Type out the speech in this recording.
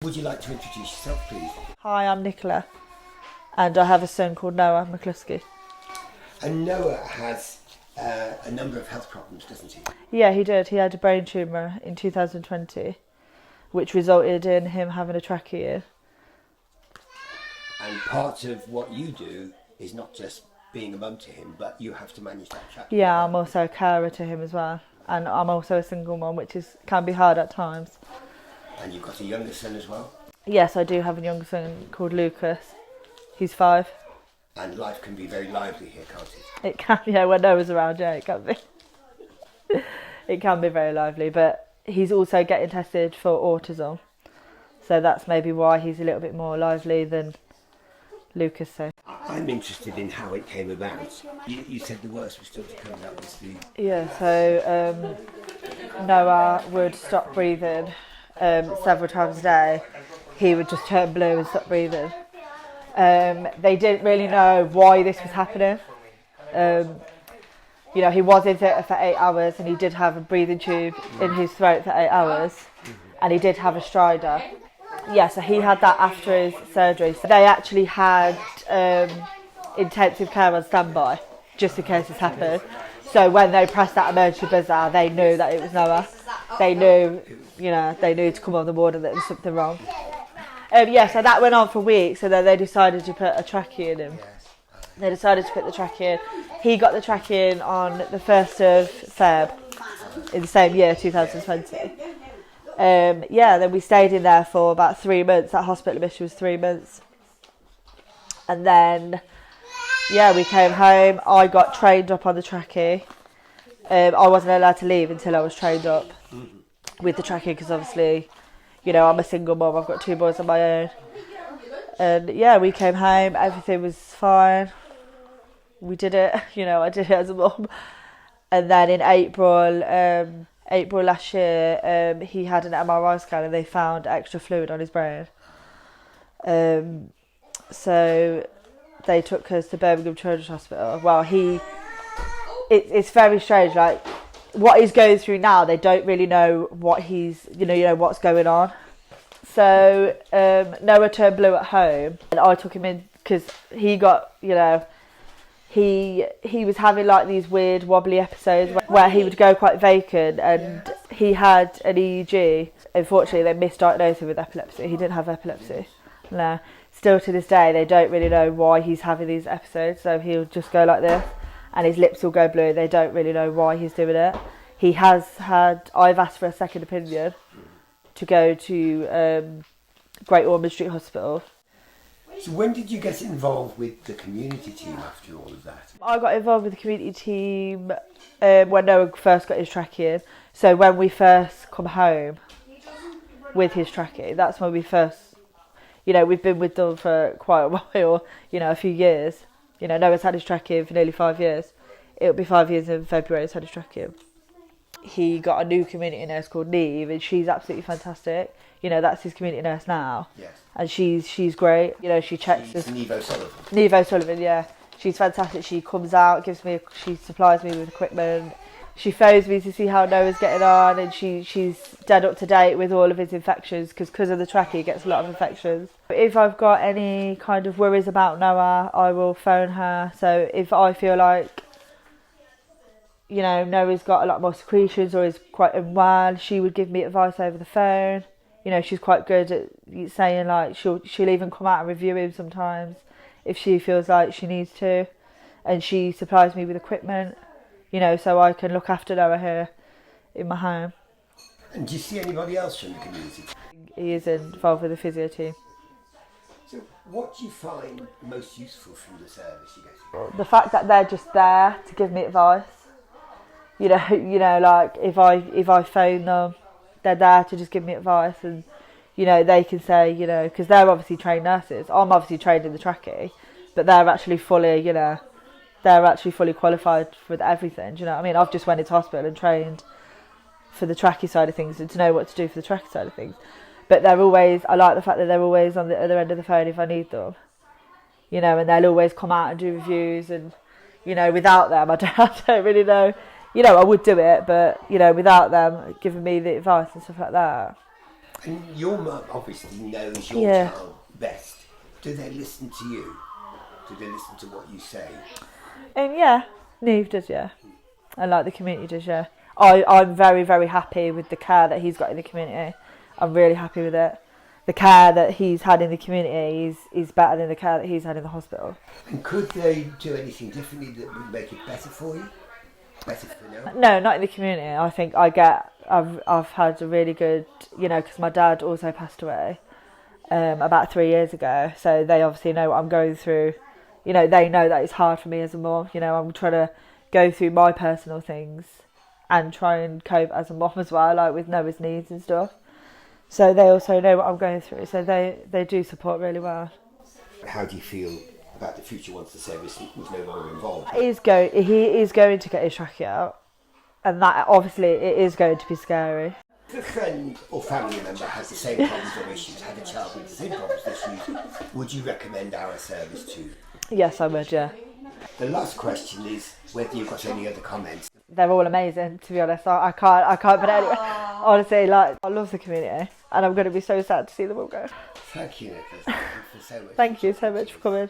Would you like to introduce yourself, please? Hi, I'm Nicola, and I have a son called Noah McCluskey. And Noah has a number of health problems, doesn't he? Yeah, he did. He had a brain tumour in 2020, which resulted in him having a trachea. And part of what you do is not just being a mum to him, but you have to manage that trachea. Yeah, I'm also a carer to him as well, and I'm also a single mum, which can be hard at times. And you've got a younger son as well? Yes, I do have a younger son called Lucas. He's 5. And life can be very lively here, can't it? It can, yeah, when Noah's around, yeah, it can be. It can be very lively, but he's also getting tested for autism. So that's maybe why he's a little bit more lively than Lucas. So I'm interested in how it came about. You said the worst was still to come, that was the... yeah, so Noah would stop breathing several times a day. He would just turn blue and stop breathing. They didn't really know why this was happening. You know, he was in theatre for 8 hours and he did have a breathing tube in his throat for 8 hours, and he did have a stridor. Yeah, so he had that after his surgery. So they actually had intensive care on standby just in case this happened. So when they pressed that emergency buzzer, they knew that it was Noah. They knew, they knew to come on the ward and that there was something wrong. Yeah, so that went on for weeks, and then they decided to put a trachea in him. They decided to put the trachea in. He got the trachea in on the 1st of Feb in the same year, 2020. Then we stayed in there for about 3 months. That hospital admission was 3 months. And then, we came home. I got trained up on the trachea. I wasn't allowed to leave until I was trained up with the trachea because obviously, I'm a single mum. I've got 2 boys of my own. And we came home. Everything was fine. We did it. I did it as a mum. And then in April last year, he had an MRI scan and they found extra fluid on his brain. So they took us to Birmingham Children's Hospital. Well, it's very strange. Like, what he's going through now, they don't really know what he's, what's going on. So Noah turned blue at home, and I took him in because he got, he was having like these weird wobbly episodes where he would go quite vacant, and he had an EEG. Unfortunately, they misdiagnosed him with epilepsy. He didn't have epilepsy. No. Still to this day, they don't really know why he's having these episodes. So he'll just go like this, and his lips will go blue. They don't really know why he's doing it. I've asked for a second opinion to go to Great Ormond Street Hospital. So when did you get involved with the community team after all of that? I got involved with the community team when Noah first got his trachea. So when we first come home with his trachea, that's when we first, we've been with them for quite a while, a few years. Noah's had his trachea for nearly 5 years. It'll be 5 years in February he's had his trachea. He got a new community nurse called Neve, and she's absolutely fantastic. That's his community nurse now. Yes. And she's great. She checks us. Neve O'Sullivan. Neve O'Sullivan, yeah. She's fantastic. She comes out, she supplies me with equipment. She phones me to see how Noah's getting on, and she's dead up to date with all of his infections because of the trachea he gets a lot of infections. If I've got any kind of worries about Noah, I will phone her. So if I feel like Noah's got a lot more secretions or is quite unwell, she would give me advice over the phone. She's quite good at saying, like, she'll even come out and review him sometimes if she feels like she needs to. And she supplies me with equipment, so I can look after Noah here in my home. And do you see anybody else from the community? He is involved with the physio team. So what do you find most useful from the service you go to? The fact that they're just there to give me advice. Like if I phone them, they're there to just give me advice, and they can say, because they're obviously trained nurses. I'm obviously trained in the trachea, but they're actually fully qualified with everything. Do you know what I mean? I've just went into hospital and trained for the trachea side of things and to know what to do for the trachea side of things. But I like the fact that they're always on the other end of the phone if I need them. And they'll always come out and do reviews, and without them, I don't really know. I would do it, but without them giving me the advice and stuff like that, And your mum obviously knows your Yeah. child best. Do they listen to you? Do they listen to what you say? Yeah, Neve does, yeah. And like the community does, yeah. I'm very, very happy with the care that he's got in the community. I'm really happy with it. The care that he's had in the community is better than the care that he's had in the hospital. And could they do anything differently that would make it better for you? Better for now? No, not in the community. I think I've had a really good, because my dad also passed away about 3 years ago. So they obviously know what I'm going through. They know that it's hard for me as a mum. I'm trying to go through my personal things and try and cope as a mum as well, like with Noah's needs and stuff. So they also know what I'm going through. So they do support really well. How do you feel about the future once the service was no longer involved? He is going to get his trachea out. And that, obviously, it is going to be scary. If a friend or family member has the same problems or issues, had a child with the same problems or issues, would you recommend our service to? Yes, I would, yeah. The last question is whether you've got any other comments. They're all amazing, to be honest. I can't put it anywhere. Honestly, I love the community, and I'm going to be so sad to see them all go. Thank you, Nicholas. Thank you so much. Thank you so much for coming.